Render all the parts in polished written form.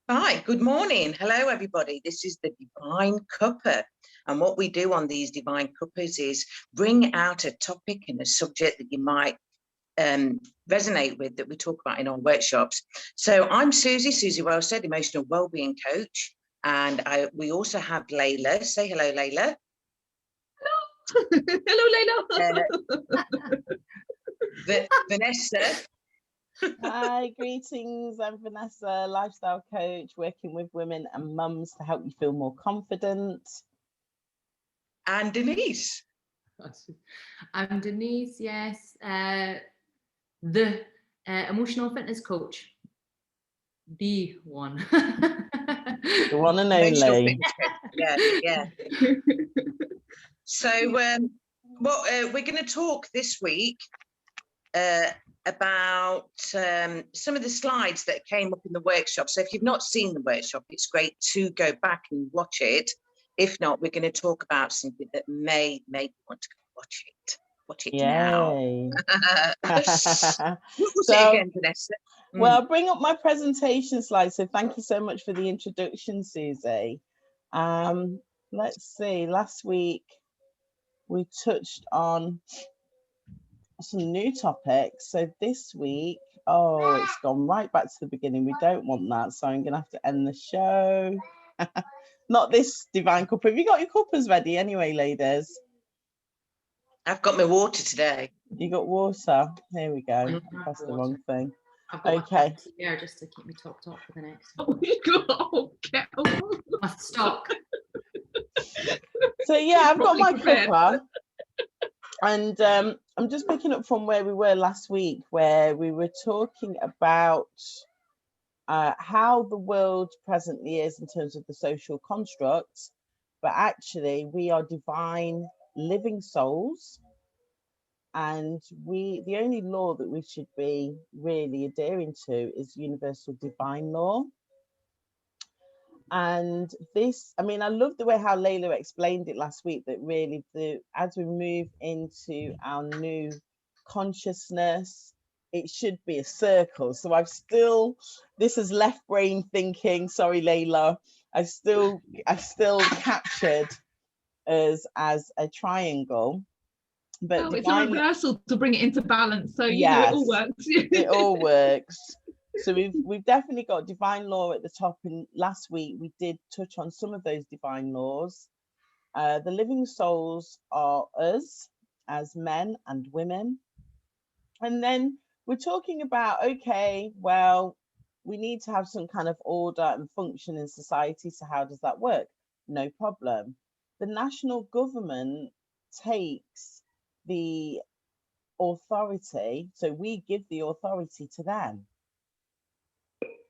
Hi, good morning. Hello, everybody. This is the Divine Cuppa. And what we do on these Divine Cuppas is bring out a topic and a subject that you might resonate with that we talk about in our workshops. So I'm Suzie Wellstead, Emotional Wellbeing Coach. And we also have Layla. Say hello, Layla. Hello, Layla. Vanessa. Hi, greetings. I'm Vanessa, lifestyle coach, working with women and mums to help you feel more confident. And Deniz. I'm Deniz, yes, the emotional fitness coach. The one. The one and only. Yeah. So we're going to talk this week about some of the slides that came up in the workshop. So if you've not seen the workshop, it's great to go back and watch it. If not, we're going to talk about something that may make you want to watch it. Watch it now. What was it again, Vanessa? Well, I'll bring up my presentation slide. So thank you so much for the introduction, Suzie. Let's see. Last week we touched on some new topics. So this week, it's gone right back to the beginning. We don't want that, so I'm gonna have to end the show. Not this Divine Cuppa. Have you got your cuppas ready anyway, ladies? I've got my water today. You got water? Here we go. That's the wrong thing. I've got okay. Here just to keep me topped up for the next one. Oh, my stock. So yeah, I've got my cuppa. And I'm just picking up from where we were last week, where we were talking about how the world presently is in terms of the social constructs, but actually we are divine living souls, and the only law that we should be really adhering to is universal divine law. And this, I mean, I love the way how Layla explained it last week, that really as we move into our new consciousness, it should be a circle. So this is left brain thinking, sorry, Layla, I still captured us as a triangle. But it's a reversal to bring it into balance. So, yes, it all works. It all works. So we've definitely got divine law at the top, and last week we did touch on some of those divine laws. The living souls are us as men and women. And then we're talking about, okay, well, we need to have some kind of order and function in society. So how does that work? No problem. The national government takes the authority, so we give the authority to them,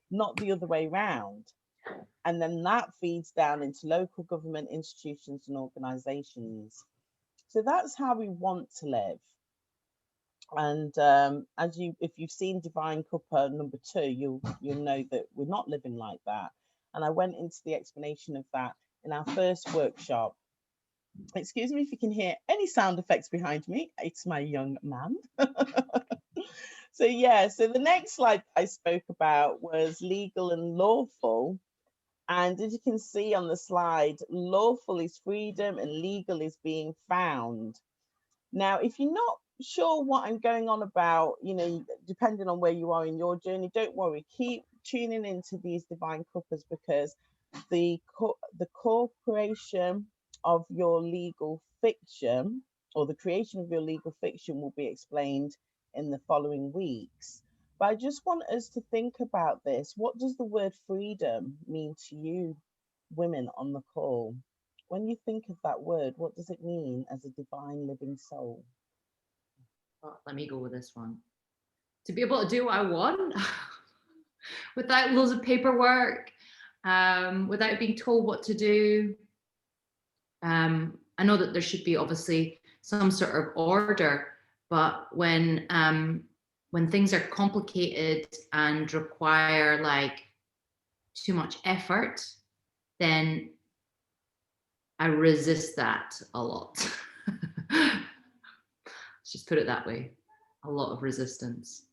not the other way around. And then that feeds down into local government institutions and organizations. So that's how we want to live. And if you've seen Divine Cuppa number 2, you'll know that we're not living like that. And I went into the explanation of that in our first workshop. Excuse me if you can hear any sound effects behind me. It's my young man. So the next slide I spoke about was legal and lawful. And as you can see on the slide, lawful is freedom and legal is being found. Now, if you're not sure what I'm going on about, depending on where you are in your journey, don't worry, keep tuning into these Divine Cuppas, because the corporation of your legal fiction, or the creation of your legal fiction, will be explained in the following weeks. But I just want us to think about this. What does the word freedom mean to you, women on the call? When you think of that word, what does it mean as a divine living soul? Well, let me go with this one. To be able to do what I want without loads of paperwork, without being told what to do. I know that there should be obviously some sort of order, but when things are complicated and require like too much effort, then I resist that a lot. Let's just put it that way. A lot of resistance.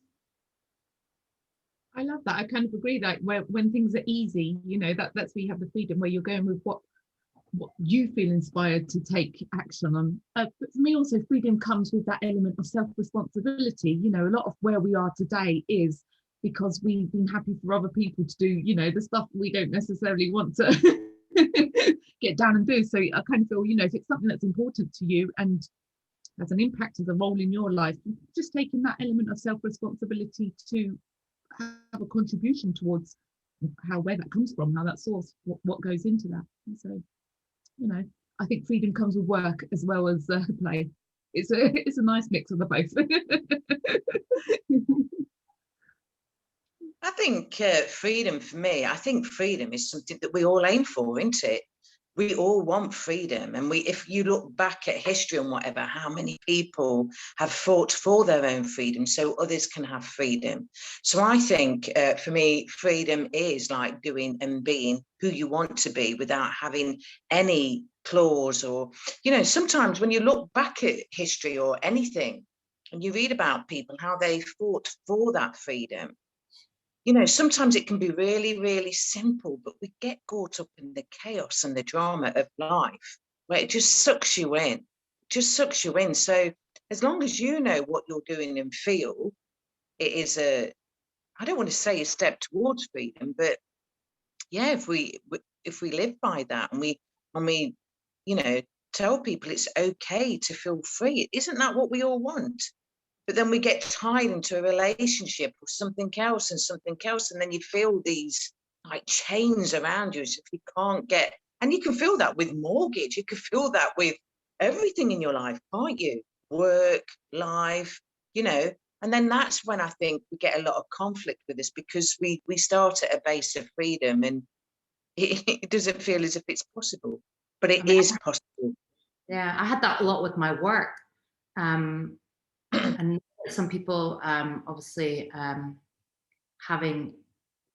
I love that. I kind of agree. Like when things are easy, you know, that's where you have the freedom, where you're going with what you feel inspired to take action on. But for me also, freedom comes with that element of self-responsibility. You know, a lot of where we are today is because we've been happy for other people to do, you know, the stuff we don't necessarily want to get down and do. So I kind of feel, you know, if it's something that's important to you and has an impact, as a role in your life, just taking that element of self-responsibility to have a contribution towards where that comes from, how that source, what goes into that. And so, you know, I think freedom comes with work as well as play. It's a nice mix of the both. I think freedom for me, I think freedom is something that we all aim for, isn't it? We all want freedom, and if you look back at history and whatever, how many people have fought for their own freedom so others can have freedom. So I think for me, freedom is like doing and being who you want to be without having any clause. Or, you know, sometimes when you look back at history or anything and you read about people, how they fought for that freedom, you know, sometimes it can be really, really simple, but we get caught up in the chaos and the drama of life where it just sucks you in, So as long as you know what you're doing and feel, it is I don't want to say a step towards freedom, but yeah, if we live by that and we, you know, tell people it's okay to feel free, isn't that what we all want? But then we get tied into a relationship or something else, and then you feel these like chains around you as if you can't get, and you can feel that with mortgage, you can feel that with everything in your life, can't you? Work, life, you know, and then that's when I think we get a lot of conflict with this, because we start at a base of freedom and it doesn't feel as if it's possible, but it is possible. Yeah, I had that a lot with my work. And some people obviously having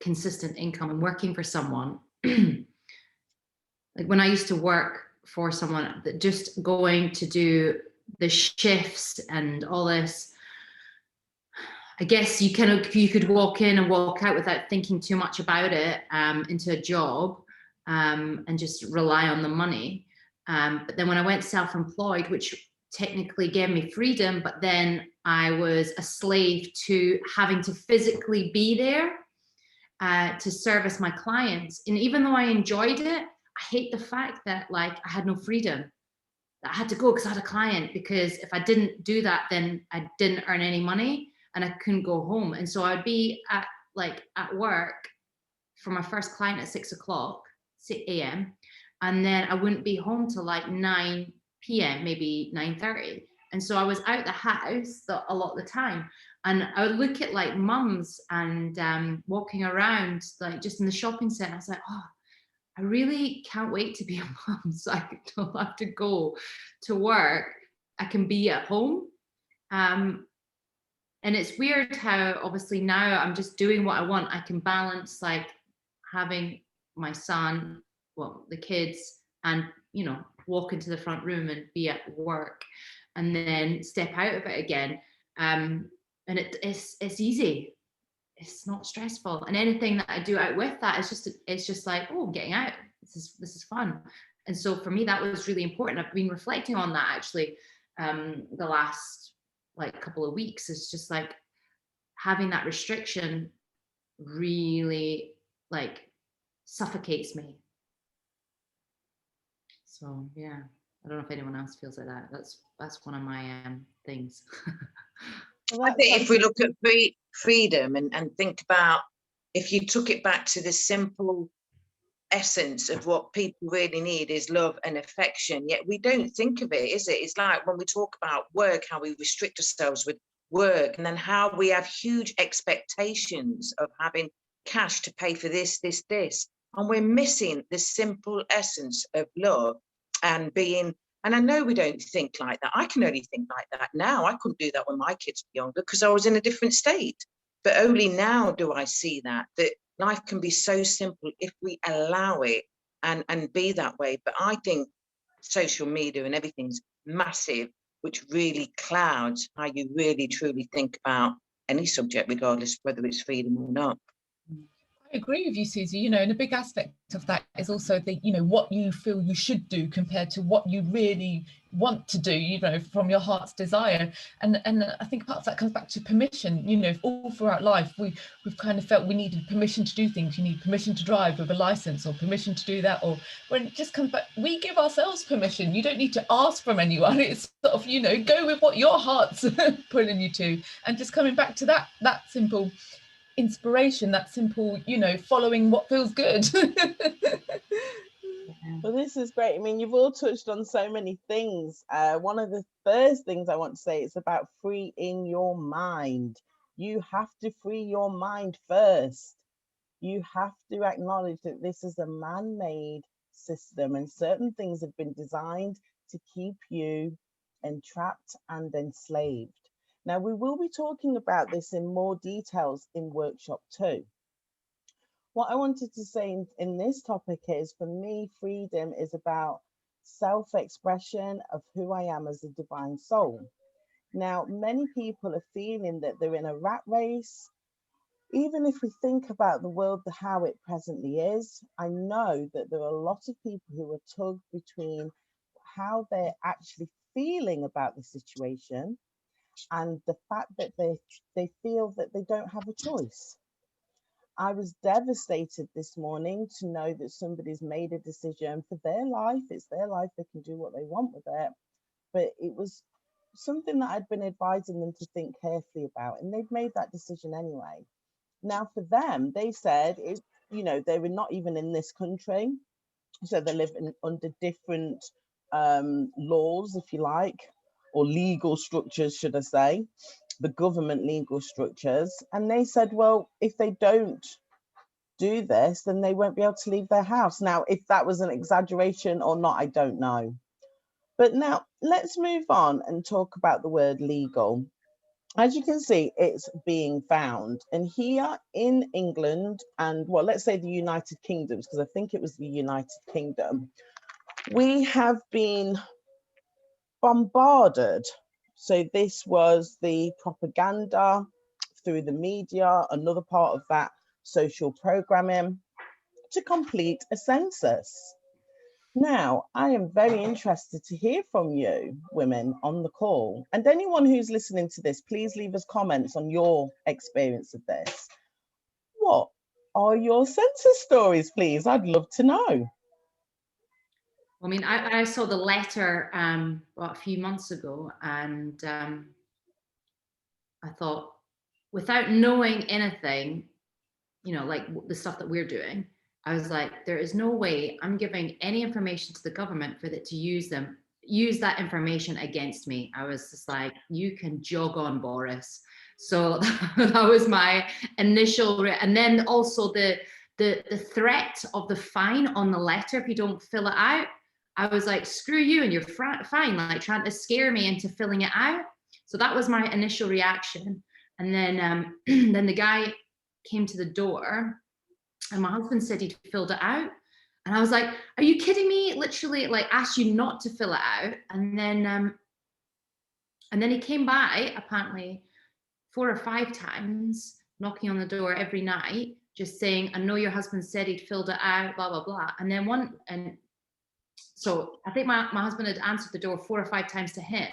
consistent income and working for someone. Like when I used to work for someone, that just going to do the shifts and all this, I guess you could walk in and walk out without thinking too much about it, into a job, and just rely on the money. But then when I went self-employed, which technically gave me freedom, but then I was a slave to having to physically be there to service my clients. And even though I enjoyed it, I hate the fact that like I had no freedom. I had to go because I had a client, because if I didn't do that, then I didn't earn any money and I couldn't go home. And so I'd be at work for my first client at 6 a.m. and then I wouldn't be home till like 9 p.m, maybe 9:30. And so I was out the house a lot of the time, and I would look at like mums and walking around like just in the shopping center. I was like, oh, I really can't wait to be a mum, so I don't have to go to work. I can be at home. And it's weird how obviously now I'm just doing what I want. I can balance like having my son, well, the kids, and, you know, walk into the front room and be at work and then step out of it again. And it's easy. It's not stressful. And anything that I do out with that it's just like, oh, I'm getting out. This is fun. And so for me, that was really important. I've been reflecting on that actually the last like couple of weeks. It's just like having that restriction really like suffocates me. So yeah, I don't know if anyone else feels like that. That's one of my things. Well, I think if we look at freedom and think about, if you took it back to the simple essence of what people really need is love and affection, yet we don't think of it, is it? It's like when we talk about work, how we restrict ourselves with work, and then how we have huge expectations of having cash to pay for this, and we're missing the simple essence of love and being. And I know we don't think like that. I can only think like that now. I couldn't do that when my kids were younger because I was in a different state. But only now do I see that life can be so simple if we allow it and be that way. But I think social media and everything's massive, which really clouds how you really truly think about any subject, regardless of whether it's freedom or not. I agree with you, Suzie. And a big aspect of that is also the, what you feel you should do compared to what you really want to do, from your heart's desire. And I think part of that comes back to permission. All throughout life, we've kind of felt we needed permission to do things. You need permission to drive with a license, or permission to do that, or when it just comes back, we give ourselves permission. You don't need to ask from anyone. It's sort of, go with what your heart's pulling you to, and just coming back to that simple inspiration, that simple, following what feels good. Well, this is great. I mean, you've all touched on so many things. One of the first things I want to say is about freeing your mind. You have to free your mind first. You have to acknowledge that this is a man-made system, and certain things have been designed to keep you entrapped and enslaved. Now, we will be talking about this in more details in workshop 2. What I wanted to say in this topic is, for me, freedom is about self-expression of who I am as a divine soul. Now, many people are feeling that they're in a rat race. Even if we think about the world, how it presently is, I know that there are a lot of people who are tugged between how they're actually feeling about the situation and the fact that they feel that they don't have a choice. I was devastated this morning to know that somebody's made a decision for their life. It's their life, they can do what they want with it. But it was something that I'd been advising them to think carefully about, and they've made that decision anyway. Now, for them, they said, they were not even in this country. So they're living under different laws, if you like, or legal structures, should I say, the government legal structures. And they said, well, if they don't do this, then they won't be able to leave their house. Now, if that was an exaggeration or not, I don't know. But now let's move on and talk about the word legal. As you can see, it's being found. And here in England, and well, let's say the United Kingdom, because I think it was the United Kingdom, we have been bombarded. So this was the propaganda through the media, another part of that social programming, to complete a census. Now, I am very interested to hear from you, women on the call, and anyone who's listening to this, please leave us comments on your experience of this. What are your census stories, please? I'd love to know. I mean, I saw the letter about a few months ago, and I thought, without knowing anything, like the stuff that we're doing, I was like, there is no way I'm giving any information to the government for it to use that information against me. I was just like, you can jog on, Boris. So that was my initial, and then also the threat of the fine on the letter if you don't fill it out. I was like, screw you and your fine, like trying to scare me into filling it out. So that was my initial reaction. And then then the guy came to the door, and my husband said he'd filled it out. And I was like, are you kidding me? Literally, like, asked you not to fill it out. And then he came by apparently 4 or 5 times, knocking on the door every night, just saying, I know your husband said he'd filled it out, blah, blah, blah. And then so I think my husband had answered the door 4 or 5 times to him.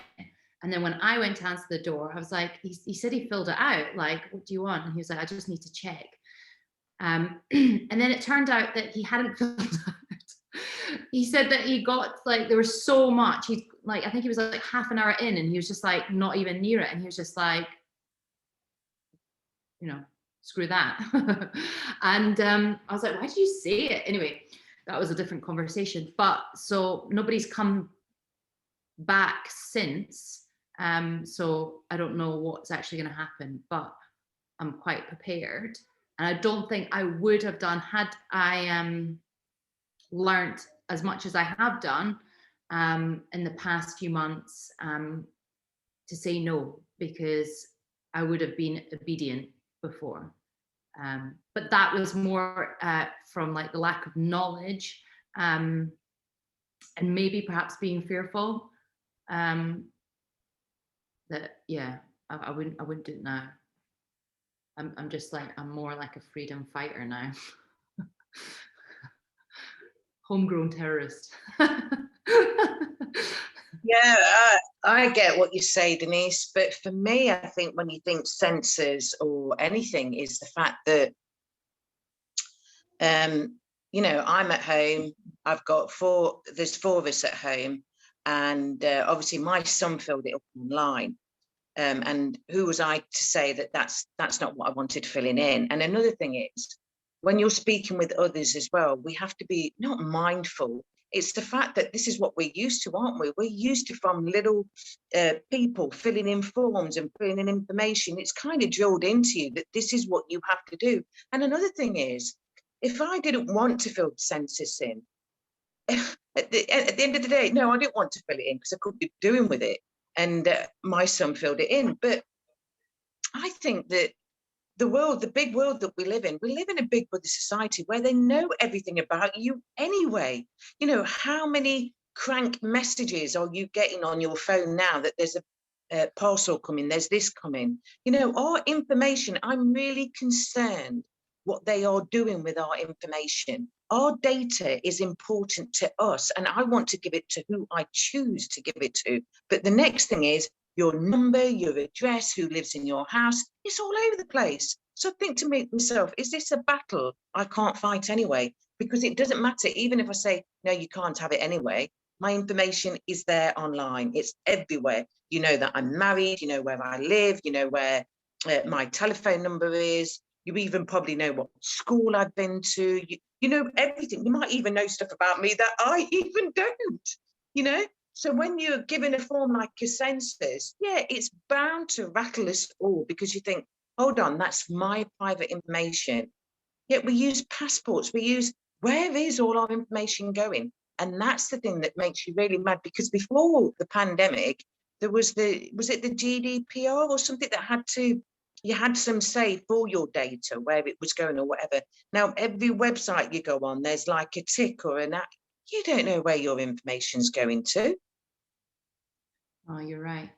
And then when I went to answer the door, I was like, he said he filled it out. Like, what do you want? And he was like, I just need to check. And then it turned out that he hadn't filled it out. He said that he got, like, there was so much. He's like, I think he was like half an hour in, and he was just like not even near it. And he was just like, screw that. And I was like, why did you say it? Anyway, that was a different conversation. But so nobody's come back since. So I don't know what's actually going to happen, but I'm quite prepared. And I don't think I would have done had I learnt as much as I have done in the past few months to say no, because I would have been obedient before. But that was more from like the lack of knowledge and maybe perhaps being fearful that, yeah, I wouldn't do it now. I'm just like, I'm more like a freedom fighter now. Homegrown terrorist. Yeah, I get what you say, Denise. But for me, I think when you think census or anything, is the fact that, you know, I'm at home. I've got there's 4 of us at home. And obviously my son filled it up online. And who was I to say that that's not what I wanted filling in? And another thing is, when you're speaking with others as well, we have to be not mindful. It's the fact that this is what we're used to, aren't we? We're used to, from little people filling in forms and filling in information. It's kind of drilled into you that this is what you have to do. And another thing is, if I didn't want to fill the census in, at the end of the day, no, I didn't want to fill it in because I couldn't be doing with it. And my son filled it in. But I think that the big world that we live in a big brother society where they know everything about you anyway. You know, how many crank messages are you getting on your phone now that there's a parcel coming, there's this coming? You know, our information, I'm really concerned what they are doing with our information. Our data is important to us, and I want to give it to who I choose to give it to. But the next thing is your number, your address, who lives in your house. It's all over the place. So I think to myself, is this a battle I can't fight anyway? Because it doesn't matter. Even if I say, no, you can't have it anyway, my information is there online. It's everywhere. You know that I'm married, you know where I live, you know where my telephone number is. You even probably know what school I've been to. You know everything. You might even know stuff about me that I even don't, you know? So when you're given a form like a census, yeah, it's bound to rattle us all, because you think, hold on, that's my private information. Yet we use passports, where is all our information going? And that's the thing that makes you really mad, because before the pandemic, there was was it the GDPR or something that you had some say for your data, where it was going or whatever. Now, every website you go on, there's like a tick or an app. You don't know where your information's going to. Oh, you're right.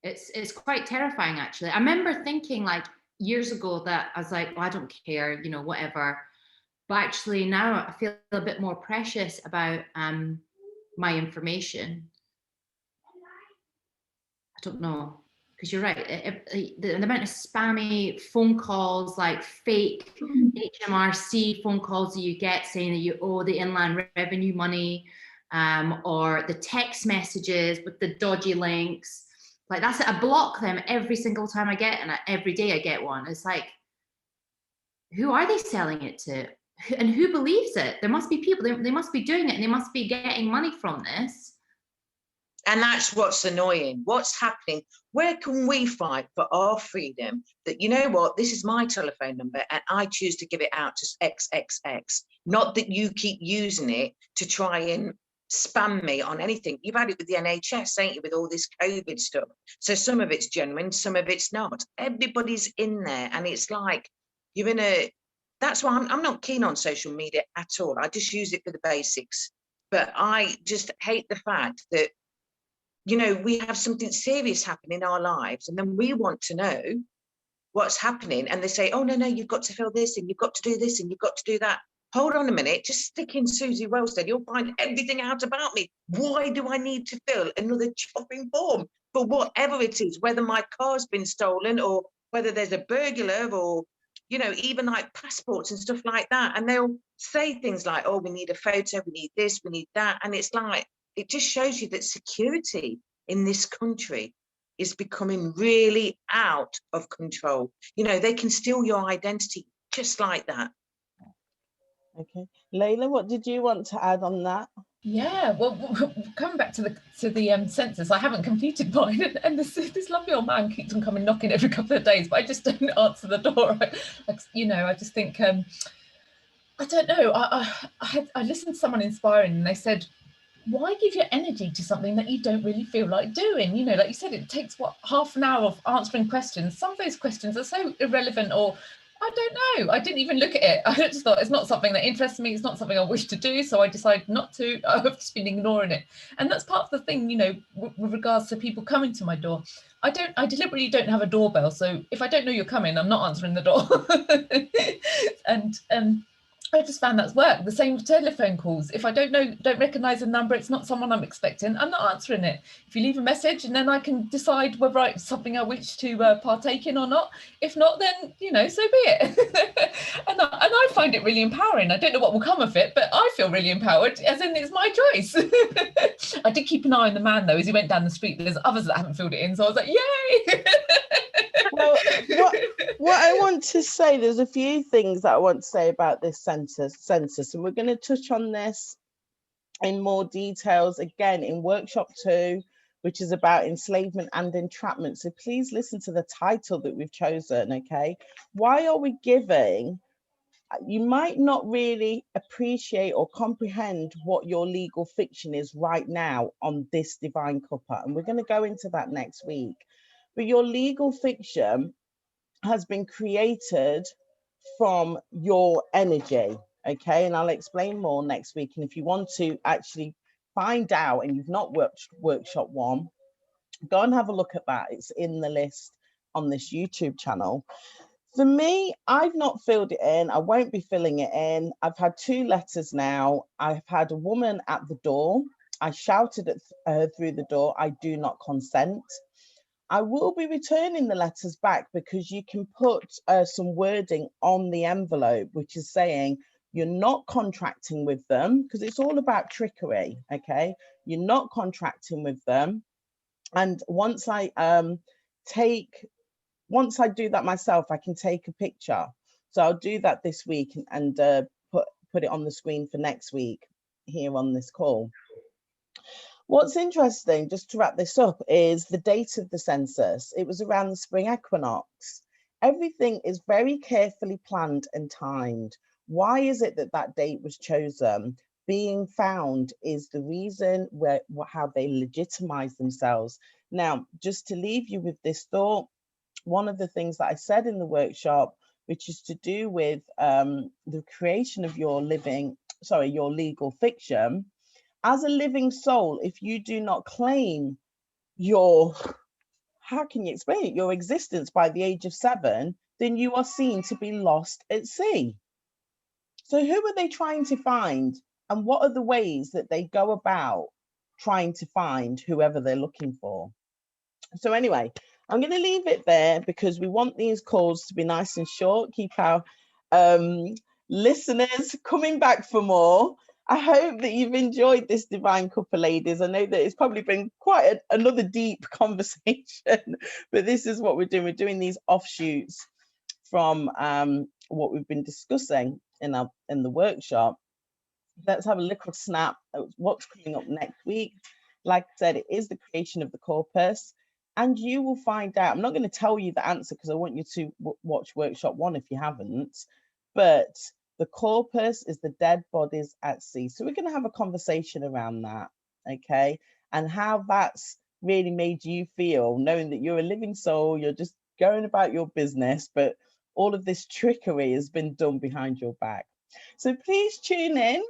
It's quite terrifying, actually. I remember thinking like years ago that I was like, well, I don't care, you know, whatever. But actually now I feel a bit more precious about my information. I don't know, because you're right. The amount of spammy phone calls, like fake HMRC phone calls that you get saying that you owe the Inland Revenue money, or the text messages with the dodgy links. Like that's it. I block them every single time I get, and every day I get one. It's like, who are they selling it to? And who believes it? There must be people, they must be doing it, and they must be getting money from this. And that's what's annoying. What's happening? Where can we fight for our freedom? That, you know what, this is my telephone number and I choose to give it out to XXX. Not that you keep using it to try and spam me on anything. You've had it with the NHS, ain't you, with all this COVID stuff. So some of it's genuine, some of it's not. Everybody's in there, and it's like you're in a. That's why I'm not keen on social media at all. I just use it for the basics. But I just hate the fact that, you know, we have something serious happen in our lives, and then we want to know what's happening, and they say, oh, no, you've got to fill this, and you've got to do this, and you've got to do that. Hold on a minute, just stick in Suzie Wellstead, you'll find everything out about me. Why do I need to fill another shopping form for whatever it is, whether my car's been stolen or whether there's a burglar, or, you know, even like passports and stuff like that. And they'll say things like, oh, we need a photo, we need this, we need that. And it's like, it just shows you that security in this country is becoming really out of control. You know, they can steal your identity just like that. Okay, Layla, what did you want to add on that? Yeah, well, coming back to the census, I haven't completed mine, and this lovely old man keeps on coming knocking every couple of days, but I just don't answer the door. I just think I don't know. I listened to someone inspiring, and they said, why give your energy to something that you don't really feel like doing? You know, like you said, it takes half an hour of answering questions. Some of those questions are so irrelevant, or I don't know. I didn't even look at it. I just thought it's not something that interests me. It's not something I wish to do. So I decided not to. I've just been ignoring it. And that's part of the thing, you know, with regards to people coming to my door. I deliberately don't have a doorbell, so if I don't know you're coming, I'm not answering the door. And I just found that's worked. The same with telephone calls. If I don't recognize a number, it's not someone I'm expecting, I'm not answering it. If you leave a message, and then I can decide whether it's something I wish to partake in or not. If not, then, you know, so be it. and I find it really empowering. I don't know what will come of it, but I feel really empowered, as in it's my choice. I did keep an eye on the man, though, as he went down the street. There's others that haven't filled it in, so I was like, yay! Well, what I want to say, there's a few things that I want to say about this census, and we're going to touch on this in more details again in workshop 2, which is about enslavement and entrapment. So please listen to the title that we've chosen, okay? Why are we giving? You might not really appreciate or comprehend what your legal fiction is right now on this Divine Cuppa, and we're going to go into that next week. But your legal fiction has been created from your energy, okay? And I'll explain more next week. And if you want to actually find out and you've not watched workshop 1, go and have a look at that. It's in the list on this YouTube channel. For me, I've not filled it in. I won't be filling it in. I've had 2 letters now. I've had a woman at the door. I shouted at her through the door, I do not consent. I will be returning the letters back, because you can put some wording on the envelope, which is saying you're not contracting with them, because it's all about trickery, okay? You're not contracting with them. And once I do that myself, I can take a picture. So I'll do that this week and put it on the screen for next week here on this call. What's interesting, just to wrap this up, is the date of the census. It was around the spring equinox. Everything is very carefully planned and timed. Why is it that that date was chosen? Being found is the reason how they legitimize themselves. Now, just to leave you with this thought, one of the things that I said in the workshop, which is to do with the creation of your legal fiction. As a living soul, if you do not claim your, how can you explain it, your existence by the age of 7, then you are seen to be lost at sea. So who are they trying to find? And what are the ways that they go about trying to find whoever they're looking for? So anyway, I'm going to leave it there, because we want these calls to be nice and short, keep our listeners coming back for more. I hope that you've enjoyed this Divine Cuppa, ladies. I know that it's probably been quite another deep conversation, but this is what we're doing. We're doing these offshoots from what we've been discussing in the workshop. Let's have a little snap at what's coming up next week. Like I said, it is the creation of the corpus, and you will find out. I'm not going to tell you the answer, because I want you to watch workshop 1 if you haven't, but the corpus is the dead bodies at sea. So we're going to have a conversation around that, okay? And how that's really made you feel, knowing that you're a living soul, you're just going about your business, but all of this trickery has been done behind your back. So please tune in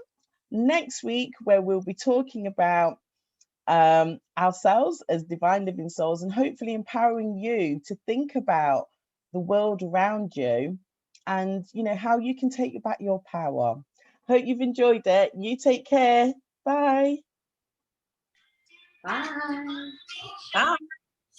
next week, where we'll be talking about ourselves as divine living souls, and hopefully empowering you to think about the world around you, and you know how you can take back your power. Hope you've enjoyed it. You take care. Bye. Bye. Bye.